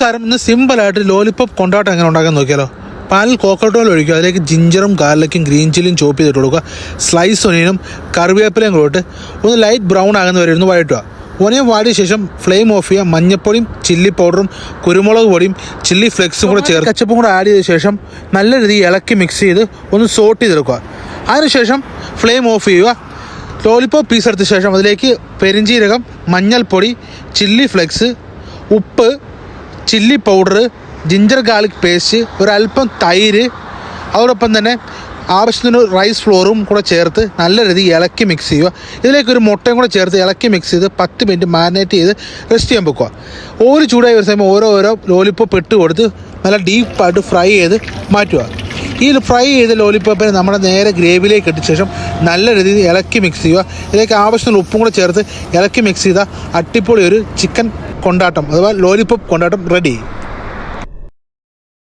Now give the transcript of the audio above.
കാരണം ഇന്ന് സിമ്പിളായിട്ട് ലോലിപ്പോപ്പ് കൊണ്ടാട്ടം എങ്ങനെ ഉണ്ടാക്കാൻ നോക്കിയാലോ. പാലിൽ കോക്കനട്ട് ഓയിൽ ഒഴിക്കുക, അതിലേക്ക് ജിഞ്ചറും ഗാർലിക്കും ഗ്രീൻ ചില്ലിയും ചോപ്പ് ചെയ്തിട്ട് കൊടുക്കുക, സ്ലൈസ് ഒനിയനും കറിവേപ്പിലയും കൂടെ ഒന്ന് ലൈറ്റ് ബ്രൗൺ ആകുന്ന വരെ ഒന്ന് വഴറ്റുക. ഒനിയൻ വാടിയ ശേഷം ഫ്ലെയിം ഓഫ് ചെയ്യുക. മഞ്ഞപ്പൊടിയും ചില്ലി പൗഡറും കുരുമുളക് പൊടിയും ചില്ലി ഫ്ലെക്സും കൂടെ ചേർത്ത് കച്ചപ്പും കൂടെ ആഡ് ചെയ്ത ശേഷം നല്ല രീതിയിൽ ഇളക്കി മിക്സ് ചെയ്ത് ഒന്ന് സോട്ട് ചെയ്തെടുക്കുക. അതിനുശേഷം ഫ്ലെയിം ഓഫ് ചെയ്യുക. ലോലിപ്പോപ്പ് പീസ് എടുത്ത ശേഷം അതിലേക്ക് പെരിഞ്ചീരകം, മഞ്ഞൾപ്പൊടി, ചില്ലി ഫ്ലെക്സ്, ഉപ്പ്, chilli powder, ginger garlic paste, ഒരല്പം തൈര്, അതോടൊപ്പം തന്നെ ആവശ്യത്തിന് റൈസ് ഫ്ലോറും കൂടെ ചേർത്ത് നല്ല രീതിയിൽ ഇളക്കി മിക്സ് ചെയ്യുക. ഇതിലേക്ക് ഒരു മുട്ടയും കൂടെ ചേർത്ത് ഇളക്കി മിക്സ് ചെയ്ത് 10 മിനിറ്റ് മാരിനേറ്റ് ചെയ്ത് റെസ്റ്റ് ചെയ്യാൻ വെക്കുക. ഓരോ ചൂടായി വരുന്ന സമയം ഓരോ ലോലിപ്പോപ്പ് ഇട്ട് കൊടുത്ത് നല്ല ഡീപ്പായിട്ട് ഫ്രൈ ചെയ്ത് മാറ്റുക. ഈ ഫ്രൈ ചെയ്ത ലോലിപ്പോപ്പിനെ നമ്മുടെ നേരെ ഗ്രേവിയിലേക്ക് ഇട്ട ശേഷം നല്ല രീതിയിൽ ഇളക്കി മിക്സ് ചെയ്യുക. ഇതിലേക്ക് ആവശ്യത്തിന് ഉപ്പും കൂടെ ചേർത്ത് ഇളക്കി മിക്സ് ചെയ്താൽ അടിപൊളി ഒരു ചിക്കൻ കൊണ്ടാട്ടം അഥവാ ലോലിപ്പോപ്പ് കൊണ്ടാട്ടം റെഡി.